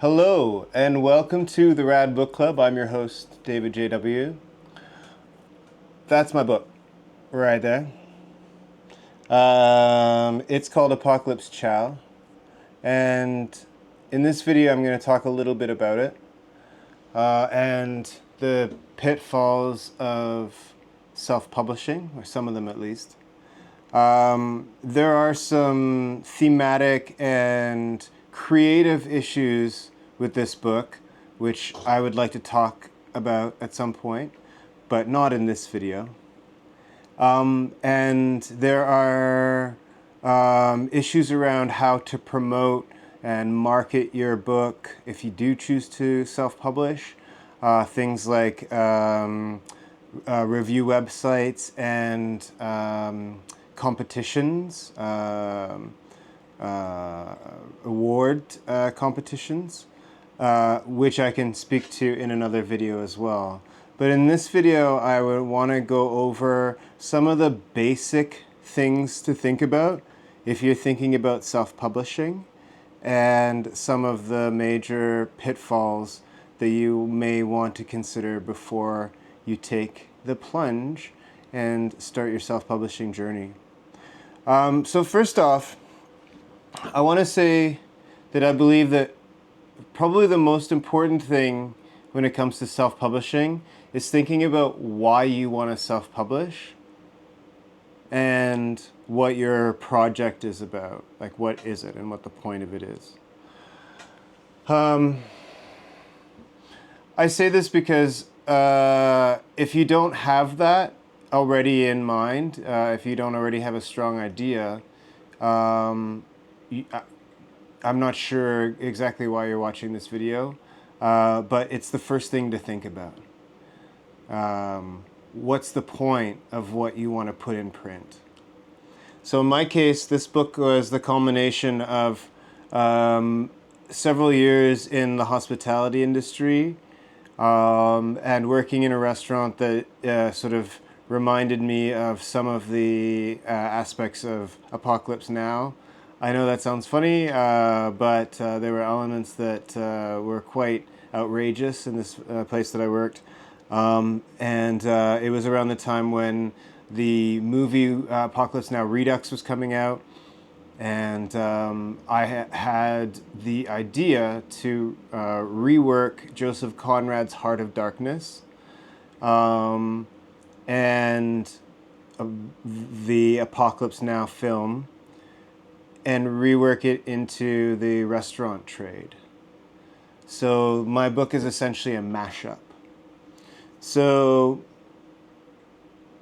Hello and welcome to the Rad Book Club. I'm your host, David J.W. That's my book, right there. It's called Apocalypse Chow, and in this video I'm going to talk a little bit about it and the pitfalls of self-publishing, or some of them at least. There are some thematic and creative issues with this book, which I would like to talk about at some point, but not in this video. And there are issues around how to promote and market your book if you do choose to self-publish. Things like review websites and competitions, award competitions, which I can speak to in another video as well. But in this video, I would want to go over some of the basic things to think about if you're thinking about self-publishing, and some of the major pitfalls that you may want to consider before you take the plunge and start your self-publishing journey. So first off, I want to say that I believe that probably the most important thing when it comes to self-publishing is thinking about why you want to self-publish and what your project is about. Like, what is it and what the point of it is. I say this because if you don't have that already in mind, if you don't already have a strong idea, I'm not sure exactly why you're watching this video, but it's the first thing to think about. What's the point of what you want to put in print? So in my case, this book was the culmination of several years in the hospitality industry and working in a restaurant that sort of reminded me of some of the aspects of Apocalypse Now. I know that sounds funny, but there were elements that were quite outrageous in this place that I worked. And it was around the time when the movie Apocalypse Now Redux was coming out, and I had the idea to rework Joseph Conrad's Heart of Darkness and the Apocalypse Now film, and rework it into the restaurant trade. So my book is essentially a mashup. So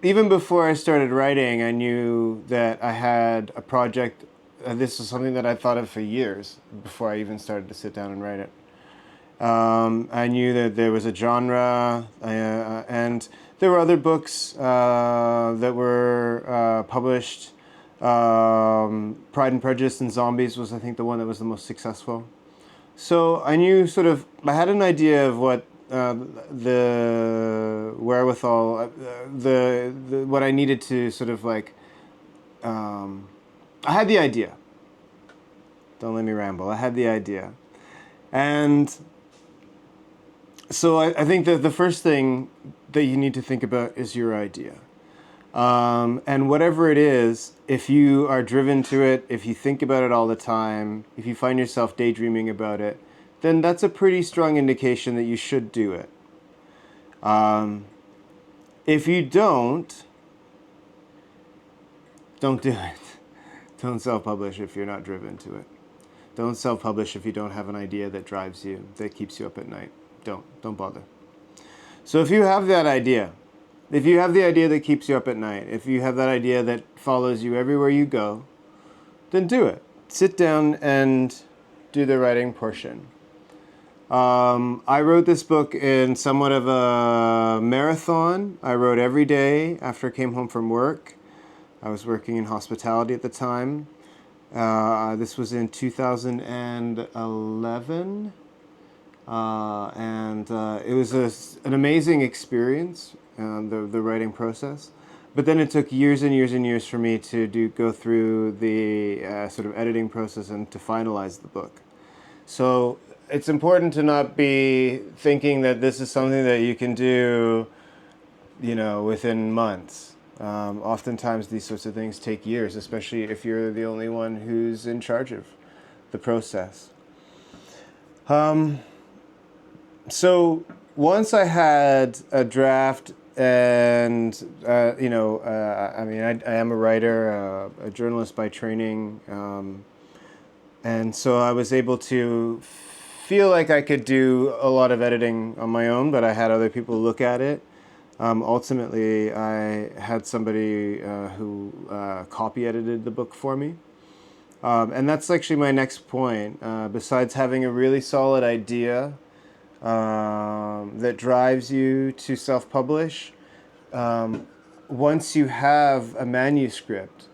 even before I started writing, I knew that I had a project. This was something that I thought of for years before I even started to sit down and write it. I knew that there was a genre, and there were other books that were published. Pride and Prejudice and Zombies was, I think, the one that was the most successful. So I knew I had an idea of what the wherewithal, what I needed to sort of like, I had the idea. Don't let me ramble. I had the idea. And so I think that the first thing that you need to think about is your idea. And whatever it is, if you are driven to it, if you think about it all the time, if you find yourself daydreaming about it, then that's a pretty strong indication that you should do it. If you don't do it. Don't self-publish if you're not driven to it. Don't self-publish if you don't have an idea that drives you, that keeps you up at night. Don't bother. So if you have that idea, if you have the idea that keeps you up at night, if you have that idea that follows you everywhere you go, then do it. Sit down and do the writing portion. I wrote this book in somewhat of a marathon. I wrote every day after I came home from work. I was working in hospitality at the time. This was in 2011. And it was an amazing experience, the writing process. But then it took years and years and years for me to go through the sort of editing process and to finalize the book. So it's important to not be thinking that this is something that you can do, within months. Oftentimes these sorts of things take years, especially if you're the only one who's in charge of the process. So once I had a draft, and I am a writer, a journalist by training, and so I was able to feel like I could do a lot of editing on my own, but I had other people look at it. Ultimately, I had somebody who copy edited the book for me. And that's actually my next point. Besides having a really solid idea that drives you to self-publish, once you have a manuscript,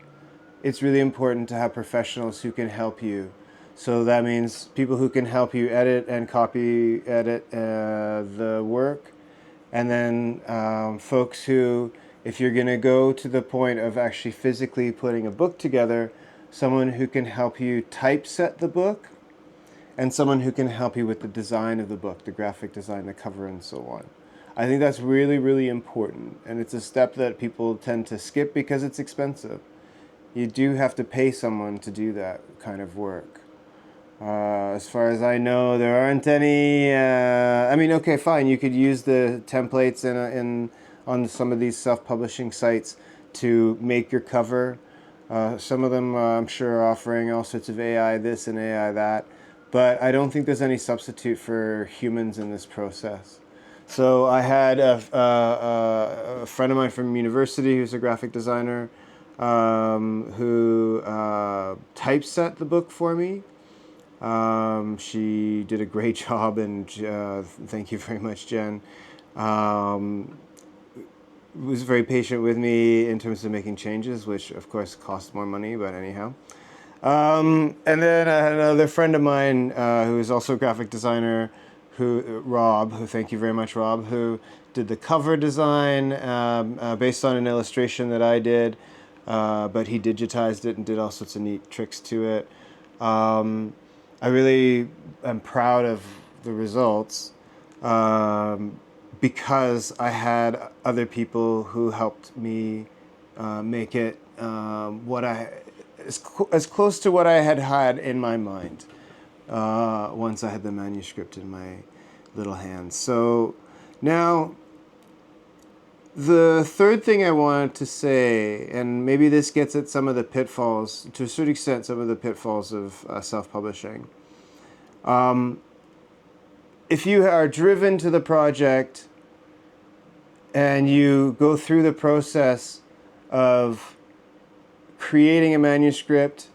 it's really important to have professionals who can help you. So that means people who can help you edit and copy edit the work. And then folks who, if you're going to go to the point of actually physically putting a book together, someone who can help you typeset the book, and someone who can help you with the design of the book, the graphic design, the cover, and so on. I think that's really, really important. And it's a step that people tend to skip because it's expensive. You do have to pay someone to do that kind of work. As far as I know, there aren't any. Okay, fine. You could use the templates on some of these self-publishing sites to make your cover. Some of them, I'm sure, are offering all sorts of AI this and AI that, but I don't think there's any substitute for humans in this process. So I had a friend of mine from university who's a graphic designer who typeset the book for me. She did a great job, and thank you very much, Jen. Was very patient with me in terms of making changes, which of course cost more money, but anyhow. And then I had another friend of mine who is also a graphic designer, Rob, who thank you very much, Rob, who did the cover design based on an illustration that I did, but he digitized it and did all sorts of neat tricks to it. I really am proud of the results because I had other people who helped me make it as close to what I had in my mind once I had the manuscript in my little hands. So now, the third thing I wanted to say, and maybe this gets at some of the pitfalls, to a certain extent, some of the pitfalls of self-publishing. If you are driven to the project and you go through the process of creating a manuscript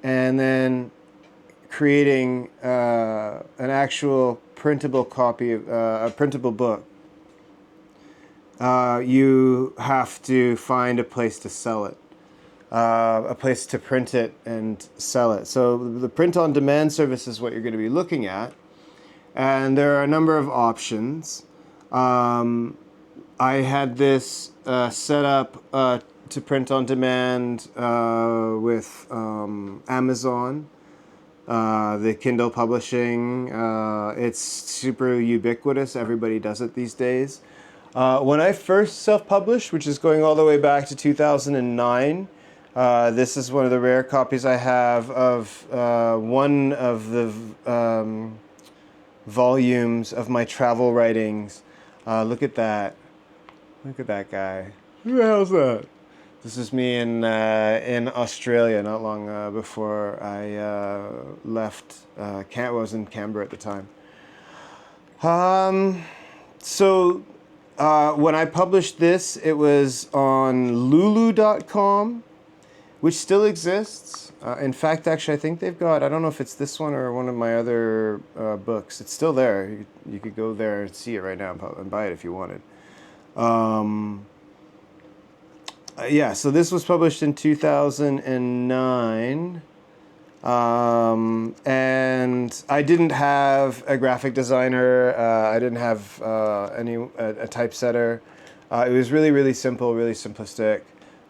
and then creating an actual printable copy of a printable book, you have to find a place to sell it, a place to print it and sell it. So the print-on-demand service is what you're going to be looking at, and there are a number of options. I had this set up to print on demand with Amazon, the Kindle publishing. It's super ubiquitous. Everybody does it these days. When I first self-published, which is going all the way back to 2009, this is one of the rare copies I have of one of the volumes of my travel writings. Look at that. Look at that guy. Who the hell's that? This is me in Australia, not long before I left. I was in Canberra at the time. So when I published this, it was on lulu.com, which still exists. In fact, actually, I think they've got, I don't know if it's this one or one of my other books. It's still there. You could go there and see it right now and buy it if you wanted. Yeah, so this was published in 2009. And I didn't have a graphic designer. I didn't have a typesetter. It was really, really simple, really simplistic.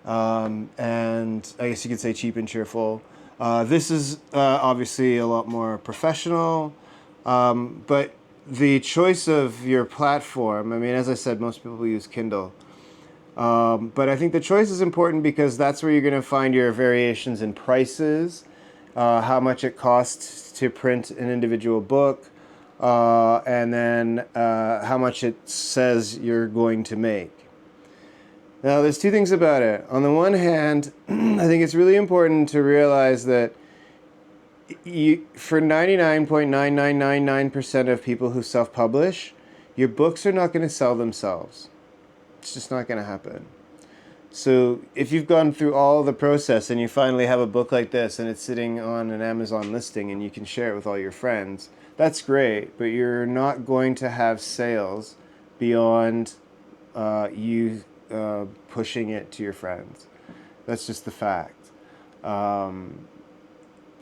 And I guess you could say cheap and cheerful. This is obviously a lot more professional. But the choice of your platform, I mean, as I said, most people use Kindle. But I think the choice is important because that's where you're going to find your variations in prices, how much it costs to print an individual book, and then how much it says you're going to make. Now, there's two things about it. On the one hand, I think it's really important to realize that for 99.9999% of people who self-publish, your books are not going to sell themselves. It's just not going to happen. So if you've gone through all the process and you finally have a book like this and it's sitting on an Amazon listing and you can share it with all your friends, that's great, but you're not going to have sales beyond you pushing it to your friends. That's just the fact.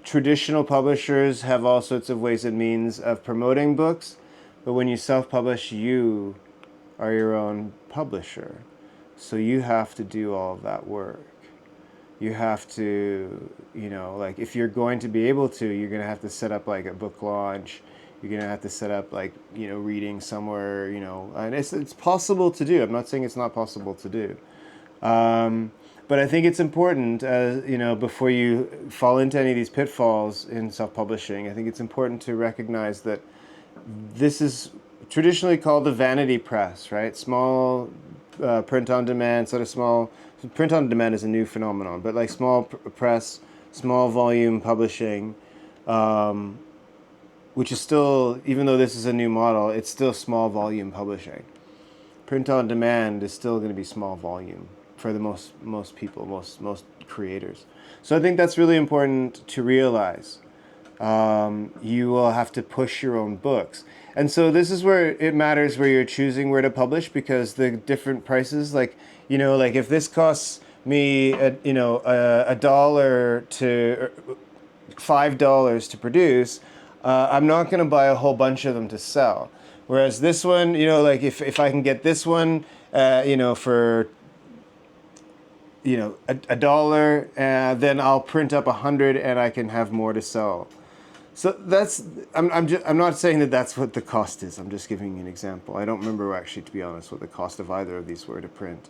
Traditional publishers have all sorts of ways and means of promoting books, but when you self-publish, you are your own publisher. So you have to do all of that work. You have to, like if you're going to be able to, you're going to have to set up like a book launch. You're going to have to set up like, reading somewhere, and it's possible to do. I'm not saying it's not possible to do. But I think it's important, before you fall into any of these pitfalls in self-publishing, I think it's important to recognize that this is traditionally called the vanity press, right? Small print on demand, sort of small. Print on demand is a new phenomenon, but like small press, small volume publishing, which is still, even though this is a new model, it's still small volume publishing. Print on demand is still going to be small volume for the most people, most creators. So I think that's really important to realize. You will have to push your own books. And so this is where it matters where you're choosing where to publish, because the different prices, like if this costs me a dollar to $5 to produce, I'm not going to buy a whole bunch of them to sell. Whereas this one, like if I can get this one, for a dollar, then I'll print up 100 and I can have more to sell. So I'm not saying that that's what the cost is. I'm just giving you an example. I don't remember actually, to be honest, what the cost of either of these were to print.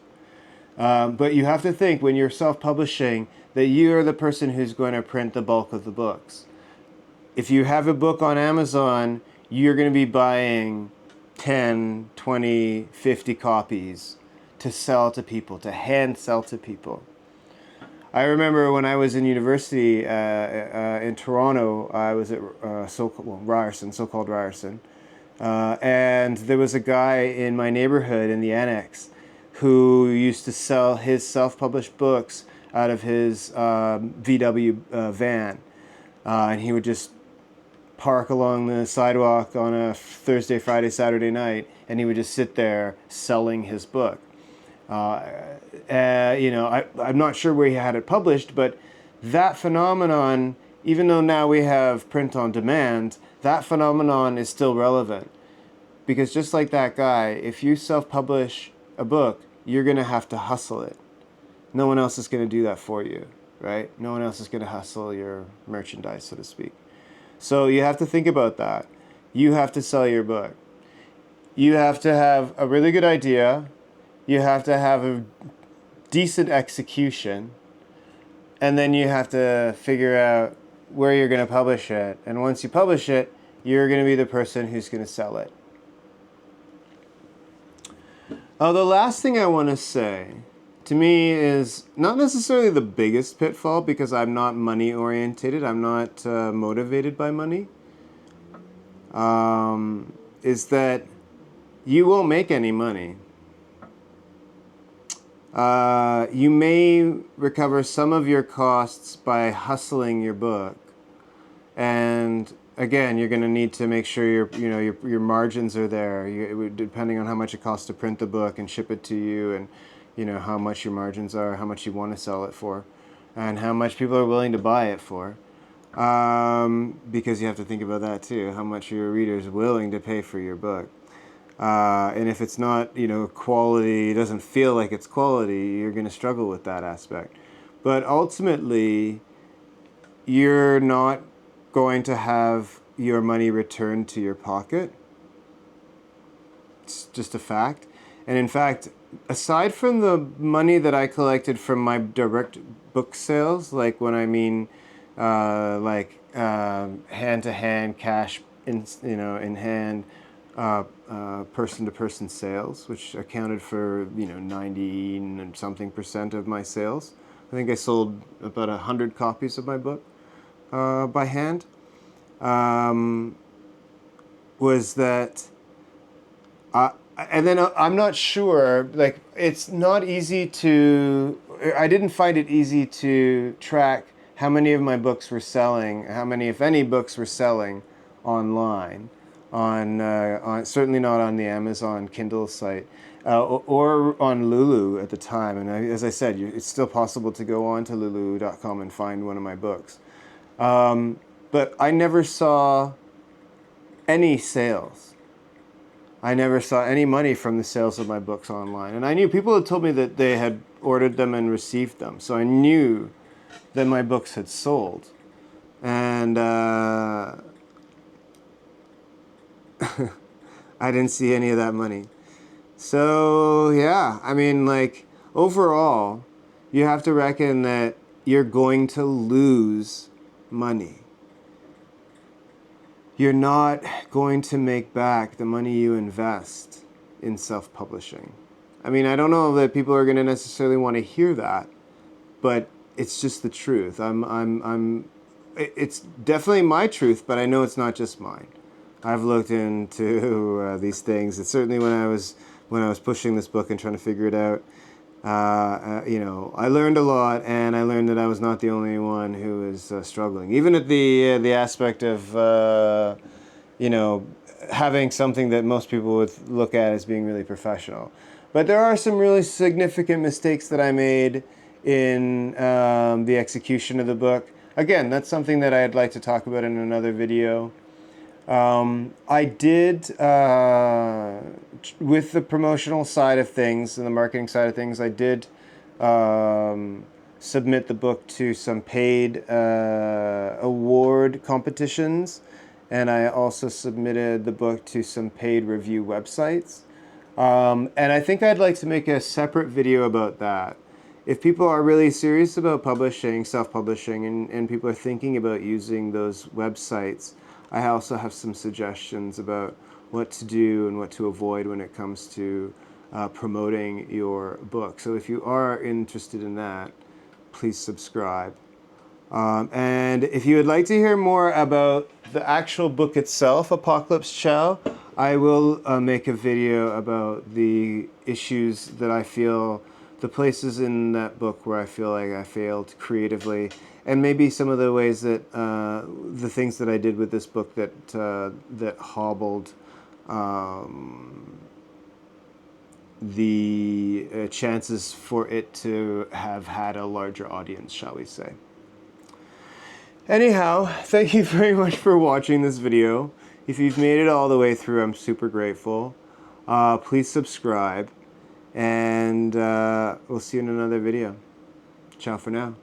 But you have to think when you're self-publishing that you are the person who's going to print the bulk of the books. If you have a book on Amazon, you're going to be buying 10, 20, 50 copies to sell to people, to hand sell to people. I remember when I was in university in Toronto, I was at Ryerson, so-called Ryerson, and there was a guy in my neighborhood in the annex who used to sell his self-published books out of his VW van, and he would just park along the sidewalk on a Thursday, Friday, Saturday night, and he would just sit there selling his book. I'm not sure where he had it published, but that phenomenon, even though now we have print on demand, that phenomenon is still relevant. Because just like that guy, if you self-publish a book, you're going to have to hustle it. No one else is going to do that for you, right? No one else is going to hustle your merchandise, so to speak. So you have to think about that. You have to sell your book. You have to have a really good idea. You have to have a decent execution. And then you have to figure out where you're going to publish it. And once you publish it, you're going to be the person who's going to sell it. The last thing I want to say, to me, is not necessarily the biggest pitfall, because I'm not money orientated. I'm not motivated by money. Is that you won't make any money. You may recover some of your costs by hustling your book, and again, you're going to need to make sure your margins are there. Depending on how much it costs to print the book and ship it to you, and how much your margins are, how much you want to sell it for, and how much people are willing to buy it for. Because you have to think about that too, how much your reader's willing to pay for your book. And if it's not, quality, it doesn't feel like it's quality, you're going to struggle with that aspect. But ultimately, you're not going to have your money returned to your pocket. It's just a fact. And in fact, aside from the money that I collected from my direct book sales, like when I mean hand-to-hand cash, in hand, person-to-person sales, which accounted for 90 and something % of my sales. I think I sold about 100 copies of my book by hand. Was that and then I'm not sure, like, it's not easy to, I didn't find it easy to track how many of my books were selling, how many, if any, books were selling online, on certainly not on the Amazon Kindle site, or on Lulu at the time. And as I said, it's still possible to go on to lulu.com and find one of my books. But I never saw any sales. I never saw any money from the sales of my books online. And I knew people had told me that they had ordered them and received them. So I knew that my books had sold. And I didn't see any of that money. So yeah, I mean, like, overall, you have to reckon that you're going to lose money. You're not going to make back the money you invest in self-publishing. I mean, I don't know that people are going to necessarily want to hear that, but it's just the truth. It's definitely my truth, but I know it's not just mine. I've looked into these things. It's certainly when I was pushing this book and trying to figure it out. I learned a lot, and I learned that I was not the only one who was struggling. Even at the aspect of, having something that most people would look at as being really professional. But there are some really significant mistakes that I made in the execution of the book. Again, that's something that I'd like to talk about in another video. I did, with the promotional side of things and the marketing side of things, I did submit the book to some paid award competitions, and I also submitted the book to some paid review websites. And I think I'd like to make a separate video about that. If people are really serious about publishing, self-publishing, and people are thinking about using those websites, I also have some suggestions about what to do and what to avoid when it comes to promoting your book. So if you are interested in that, please subscribe. And if you would like to hear more about the actual book itself, Apocalypse Chow, I will make a video about the issues that I feel, the places in that book where I feel like I failed creatively, and maybe some of the ways that the things that I did with this book that hobbled the chances for it to have had a larger audience, shall we say. Anyhow, thank you very much for watching this video. If you've made it all the way through, I'm super grateful. Please subscribe, and we'll see you in another video. Ciao for now.